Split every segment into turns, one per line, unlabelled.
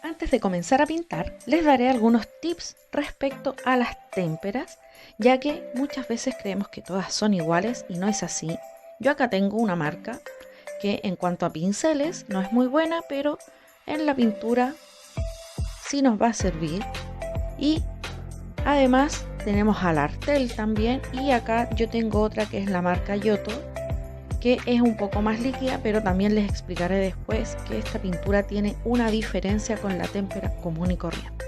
Antes de comenzar a pintar, les daré algunos tips respecto a las témperas, ya que muchas veces creemos que todas son iguales y no es así. Yo acá tengo una marca que en cuanto a pinceles no es muy buena, pero en la pintura sí nos va a servir. Y además tenemos al Artel también, y acá yo tengo otra que es la marca Yoto, que es un poco más líquida, pero también les explicaré después que esta pintura tiene una diferencia con la témpera común y corriente.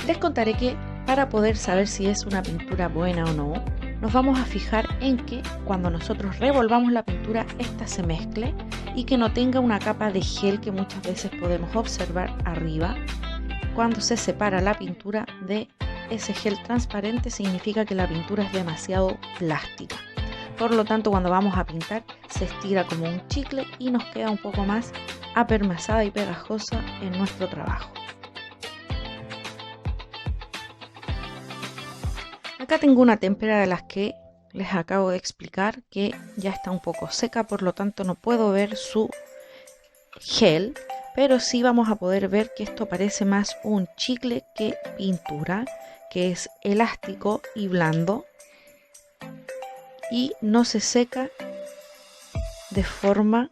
Les contaré que para poder saber si es una pintura buena o no, nos vamos a fijar en que cuando nosotros revolvamos la pintura, esta se mezcle y que no tenga una capa de gel que muchas veces podemos observar arriba. Cuando se separa la pintura de ese gel transparente, significa que la pintura es demasiado plástica. Por lo tanto, cuando vamos a pintar, se estira como un chicle y nos queda un poco más apermazada y pegajosa en nuestro trabajo. Acá tengo una témpera de las que les acabo de explicar que ya está un poco seca, por lo tanto no puedo ver su gel, pero sí vamos a poder ver que esto parece más un chicle que pintura, que es elástico y blando y no se seca de forma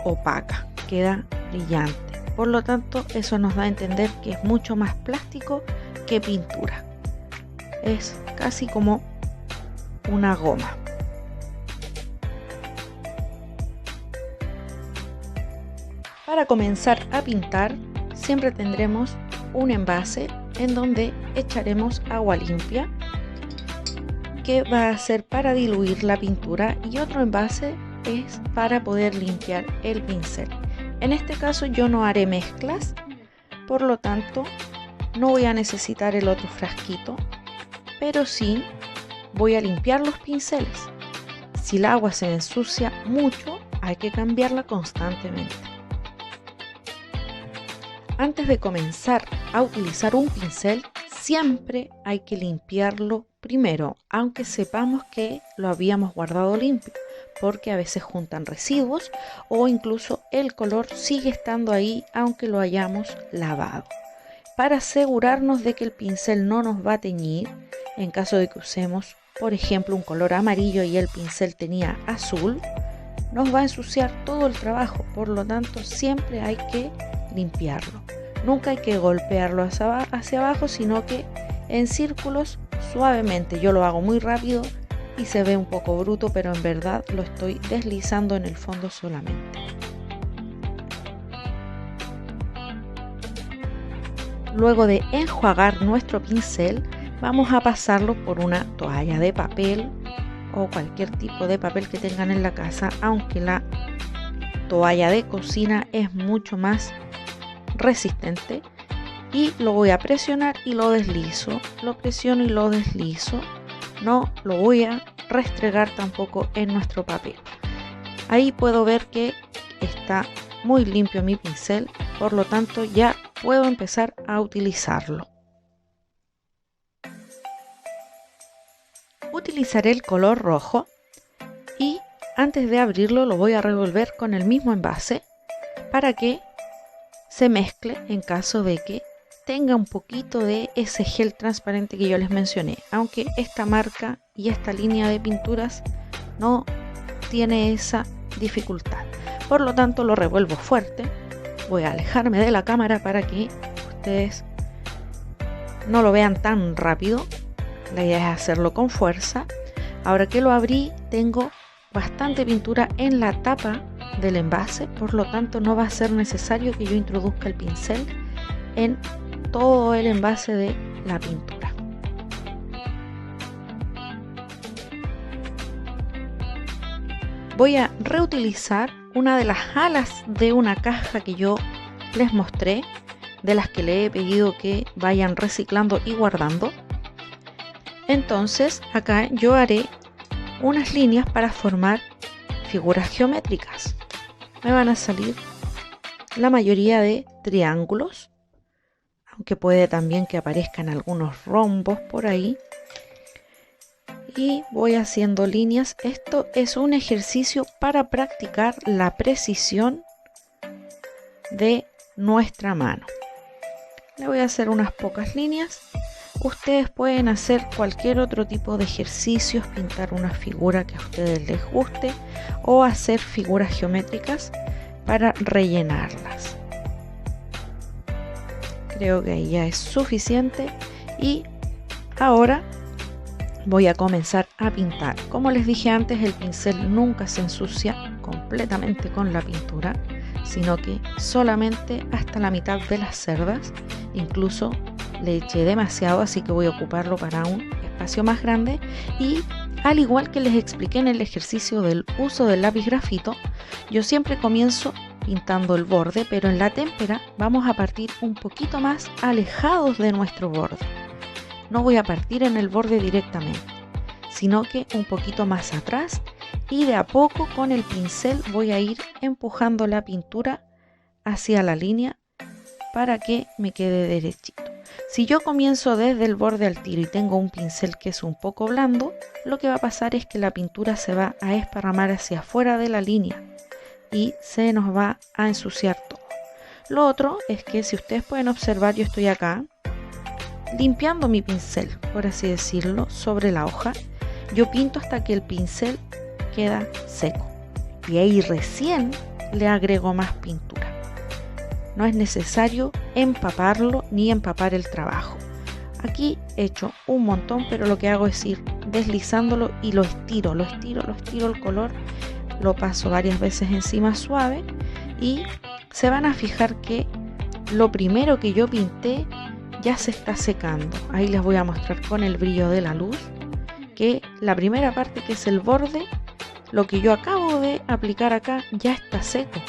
opaca, queda brillante. Por lo tanto, eso nos da a entender que es mucho más plástico que pintura. Es casi como una goma. Para comenzar a pintar, siempre tendremos un envase en donde echaremos agua limpia, que va a ser para diluir la pintura, y otro envase es para poder limpiar el pincel. En este caso yo no haré mezclas, por lo tanto no voy a necesitar el otro frasquito, pero sí voy a limpiar los pinceles. Si el agua se ensucia mucho, hay que cambiarla constantemente. Antes de comenzar a utilizar un pincel, siempre hay que limpiarlo primero, aunque sepamos que lo habíamos guardado limpio, porque a veces juntan residuos o incluso el color sigue estando ahí aunque lo hayamos lavado. Para asegurarnos de que el pincel no nos va a teñir, en caso de que usemos, por ejemplo, un color amarillo y el pincel tenía azul, nos va a ensuciar todo el trabajo, por lo tanto siempre hay que limpiarlo. Nunca hay que golpearlo hacia abajo, sino que en círculos suavemente. Yo lo hago muy rápido y se ve un poco bruto, pero en verdad lo estoy deslizando en el fondo solamente. Luego de enjuagar nuestro pincel, vamos a pasarlo por una toalla de papel o cualquier tipo de papel que tengan en la casa, aunque la toalla de cocina es mucho más resistente, y lo voy a presionar y lo deslizo, lo presiono y lo deslizo. No lo voy a restregar tampoco en nuestro papel. Ahí puedo ver que está muy limpio mi pincel, por lo tanto ya puedo empezar a utilizarlo. Utilizaré el color rojo y antes de abrirlo lo voy a revolver con el mismo envase para que se mezcle en caso de que tenga un poquito de ese gel transparente que yo les mencioné, aunque esta marca y esta línea de pinturas no tiene esa dificultad. Por lo tanto lo revuelvo fuerte. Voy a alejarme de la cámara para que ustedes no lo vean tan rápido. La idea es hacerlo con fuerza. Ahora que lo abrí, tengo bastante pintura en la tapa del envase, por lo tanto no va a ser necesario que yo introduzca el pincel en todo el envase de la pintura. Voy a reutilizar una de las alas de una caja que yo les mostré, de las que le he pedido que vayan reciclando y guardando. Entonces acá yo haré unas líneas para formar figuras geométricas. Me van a salir la mayoría de triángulos, aunque puede también que aparezcan algunos rombos por ahí. y voy haciendo líneas. Esto es un ejercicio para practicar la precisión de nuestra mano. Le voy a hacer unas pocas líneas. Ustedes pueden hacer cualquier otro tipo de ejercicios, pintar una figura que a ustedes les guste o hacer figuras geométricas para rellenarlas. Creo que ahí ya es suficiente y ahora voy a comenzar a pintar. Como les dije antes, el pincel nunca se ensucia completamente con la pintura, sino que solamente hasta la mitad de las cerdas. Incluso le eché demasiado, así que voy a ocuparlo para un espacio más grande. Y al igual que les expliqué en el ejercicio del uso del lápiz grafito, yo siempre comienzo pintando el borde, pero en la témpera vamos a partir un poquito más alejados de nuestro borde. No voy a partir en el borde directamente, sino que un poquito más atrás, y de a poco con el pincel voy a ir empujando la pintura hacia la línea para que me quede derechito. Si yo comienzo desde el borde al tiro y tengo un pincel que es un poco blando, lo que va a pasar es que la pintura se va a esparramar hacia afuera de la línea y se nos va a ensuciar todo. Lo otro es que, si ustedes pueden observar, yo estoy acá limpiando mi pincel, por así decirlo, sobre la hoja. Yo pinto hasta que el pincel queda seco y ahí recién le agrego más pintura. No es necesario empaparlo ni empapar el trabajo. Aquí he hecho un montón, pero lo que hago es ir deslizándolo y lo estiro el color, lo paso varias veces encima suave y se van a fijar que lo primero que yo pinté ya se está secando. Ahí les voy a mostrar con el brillo de la luz que la primera parte, que es el borde, lo que yo acabo de aplicar acá ya está seco,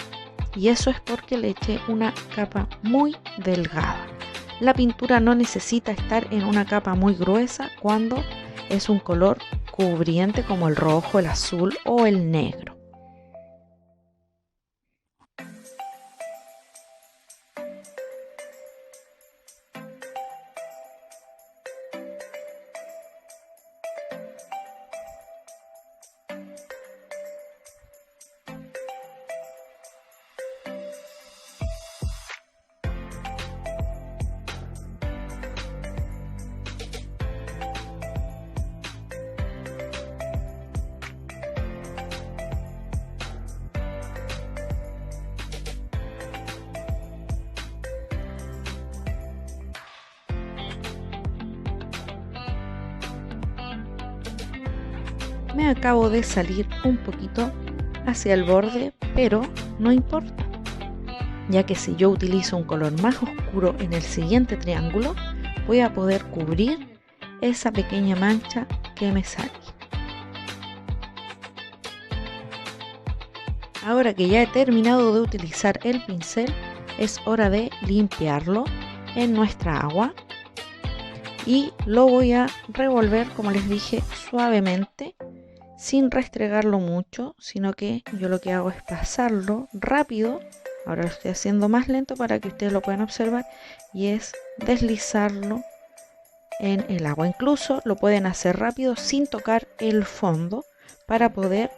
y eso es porque le eché una capa muy delgada. La pintura no necesita estar en una capa muy gruesa cuando es un color cubriente como el rojo, el azul o el negro. Me acabo de salir un poquito hacia el borde, pero no importa, ya que si yo utilizo un color más oscuro en el siguiente triángulo, voy a poder cubrir esa pequeña mancha que me sale. Ahora que ya he terminado de utilizar el pincel, es hora de limpiarlo en nuestra agua y lo voy a revolver, como les dije, suavemente, sin restregarlo mucho, sino que yo lo que hago es pasarlo rápido. Ahora lo estoy haciendo más lento para que ustedes lo puedan observar, y es deslizarlo en el agua. Incluso lo pueden hacer rápido sin tocar el fondo para poder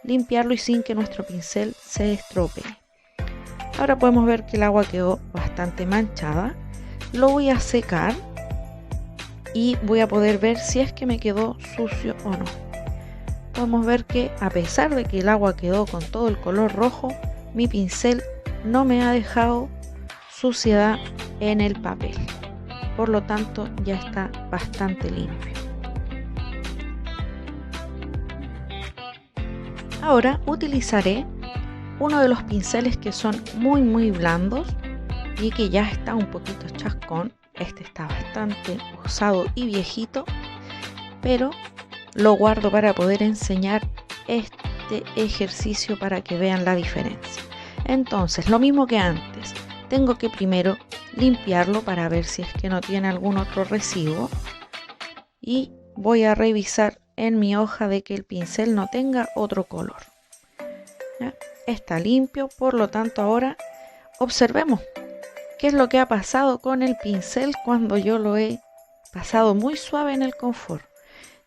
limpiarlo y sin que nuestro pincel se estropee. Ahora podemos ver que el agua quedó bastante manchada. Lo voy a secar y voy a poder ver si es que me quedó sucio o no. Podemos ver que, a pesar de que el agua quedó con todo el color rojo, mi pincel no me ha dejado suciedad en el papel. Por lo tanto, ya está bastante limpio. Ahora utilizaré uno de los pinceles que son muy blandos y que ya está un poquito chascón. Este está bastante usado y viejito, pero lo guardo para poder enseñar este ejercicio para que vean la diferencia. Entonces, lo mismo que antes, tengo que primero limpiarlo para ver si es que no tiene algún otro residuo, y voy a revisar en mi hoja de que el pincel no tenga otro color. ¿Ya? Está limpio, por lo tanto ahora observemos qué es lo que ha pasado con el pincel cuando yo lo he pasado muy suave en el confort.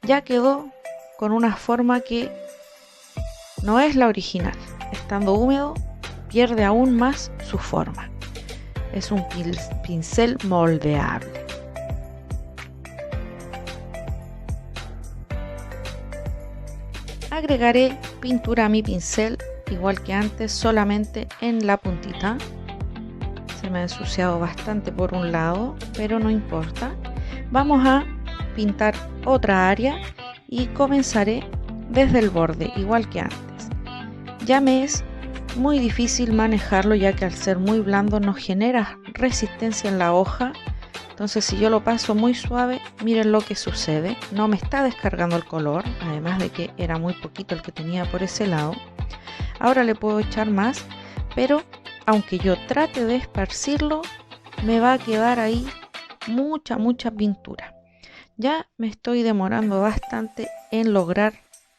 ya quedó con una forma que no es la original. Estando húmedo, pierde aún más su forma. Es un pincel moldeable. Agregaré pintura a mi pincel igual que antes, solamente en la puntita. Se me ha ensuciado bastante por un lado, pero no importa. Vamos a pintar otra área y comenzaré desde el borde, igual que antes. Ya me es muy difícil manejarlo, ya que al ser muy blando nos genera resistencia en la hoja. Entonces, si yo lo paso muy suave, miren lo que sucede. No me está descargando el color, además de que era muy poquito el que tenía por ese lado. Ahora le puedo echar más, pero aunque yo trate de esparcirlo, me va a quedar ahí mucha pintura. Ya me estoy demorando bastante en lograr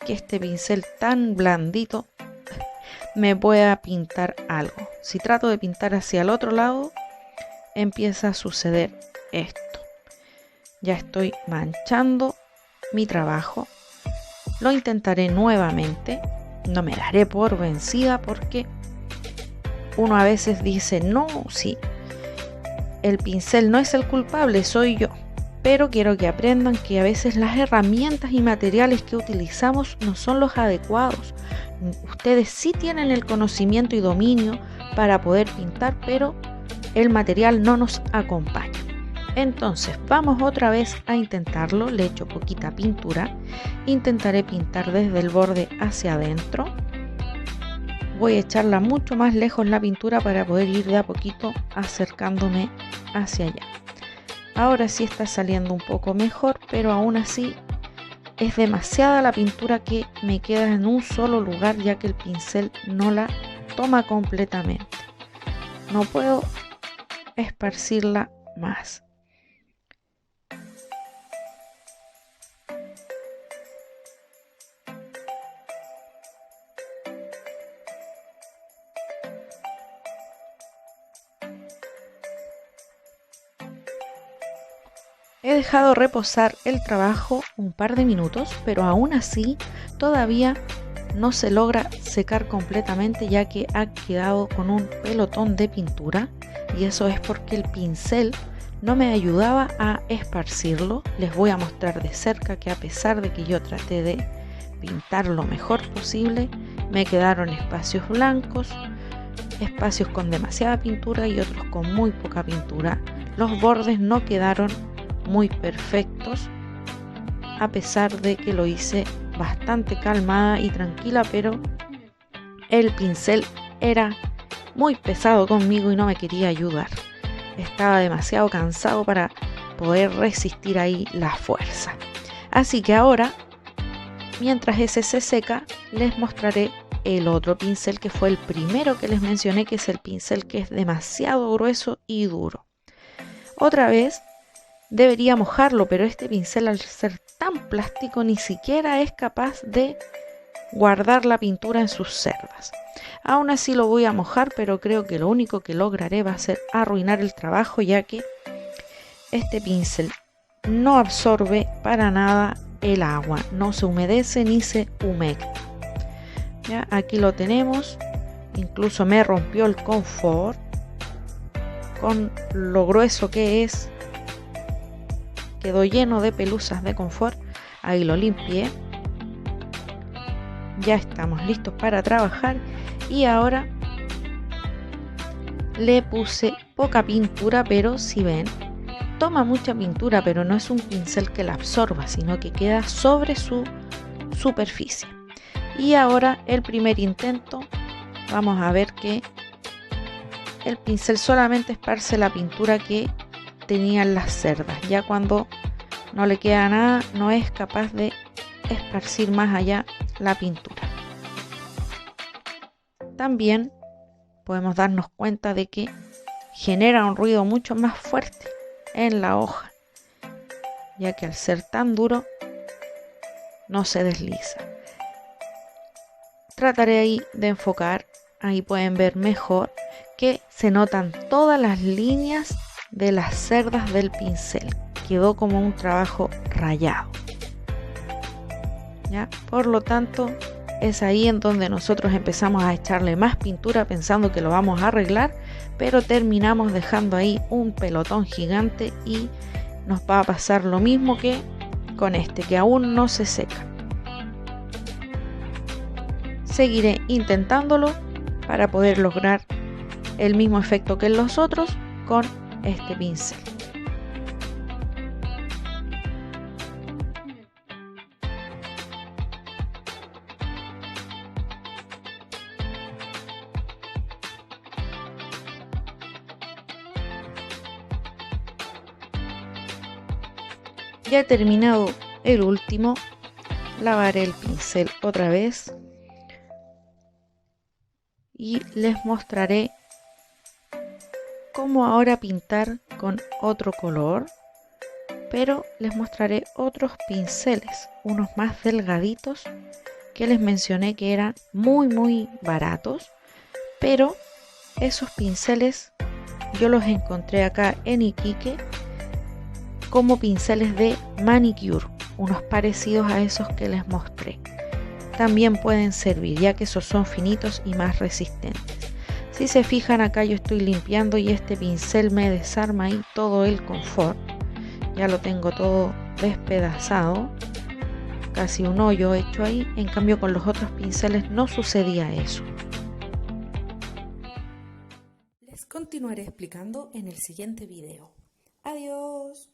que este pincel tan blandito me pueda pintar algo. Si trato de pintar hacia el otro lado, empieza a suceder esto. Ya estoy manchando mi trabajo. Lo intentaré nuevamente. No me daré por vencida, porque uno a veces dice, no, sí, el pincel no es el culpable, soy yo. Pero quiero que aprendan que a veces las herramientas y materiales que utilizamos no son los adecuados. Ustedes sí tienen el conocimiento y dominio para poder pintar, pero el material no nos acompaña. Entonces vamos otra vez a intentarlo. Le echo poquita pintura. Intentaré pintar desde el borde hacia adentro. Voy a echarla mucho más lejos la pintura para poder ir de a poquito acercándome hacia allá. Ahora sí está saliendo un poco mejor, pero aún así es demasiada la pintura que me queda en un solo lugar, ya que el pincel no la toma completamente. No puedo esparcirla más. He dejado reposar el trabajo un par de minutos, pero aún así todavía no se logra secar completamente, ya que ha quedado con un pelotón de pintura, y eso es porque el pincel no me ayudaba a esparcirlo. Les voy a mostrar de cerca que a pesar de que yo traté de pintar lo mejor posible, me quedaron espacios blancos, espacios con demasiada pintura y otros con muy poca pintura. Los bordes no quedaron muy perfectos, a pesar de que lo hice bastante calmada y tranquila, pero el pincel era muy pesado conmigo y no me quería ayudar. Estaba demasiado cansado para poder resistir ahí la fuerza. Así que ahora, mientras ese se seca, les mostraré el otro pincel, que fue el primero que les mencioné, que es el pincel que es demasiado grueso y duro. Otra vez debería mojarlo, pero este pincel, al ser tan plástico, ni siquiera es capaz de guardar la pintura en sus cerdas. Aún así lo voy a mojar, pero creo que lo único que lograré va a ser arruinar el trabajo, ya que este pincel no absorbe para nada el agua, no se humedece ni se humecta. Ya, aquí lo tenemos. Incluso me rompió el confort con lo grueso que es. Quedó lleno de pelusas de confort. Ahí lo limpié. Ya estamos listos para trabajar. Y ahora le puse poca pintura, pero si ven, toma mucha pintura, pero no es un pincel que la absorba, sino que queda sobre su superficie. Y ahora el primer intento, vamos a ver que el pincel solamente esparce la pintura que tenían las cerdas. Ya cuando no le queda nada, no es capaz de esparcir más allá la pintura. También podemos darnos cuenta de que genera un ruido mucho más fuerte en la hoja, ya que al ser tan duro no se desliza. Trataré ahí de enfocar. Ahí pueden ver mejor que se notan todas las líneas de las cerdas del pincel. Quedó como un trabajo rayado. ¿ya? Por lo tanto, es ahí en donde nosotros empezamos a echarle más pintura pensando que lo vamos a arreglar, pero terminamos dejando ahí un pelotón gigante y nos va a pasar lo mismo que con este, que aún no se seca. Seguiré intentándolo para poder lograr el mismo efecto que en los otros con este pincel. Ya he terminado el último, lavaré el pincel otra vez y les mostraré cómo ahora pintar con otro color, pero les mostraré otros pinceles, unos más delgaditos que les mencioné que eran muy baratos, pero esos pinceles yo los encontré acá en Iquique como pinceles de manicure, unos parecidos a esos que les mostré. También pueden servir, ya que esos son finitos y más resistentes. Si se fijan, acá yo estoy limpiando y este pincel me desarma ahí todo el confort. Ya lo tengo todo despedazado, casi un hoyo hecho ahí. En cambio con los otros pinceles no sucedía eso. Les continuaré explicando en el siguiente video. Adiós.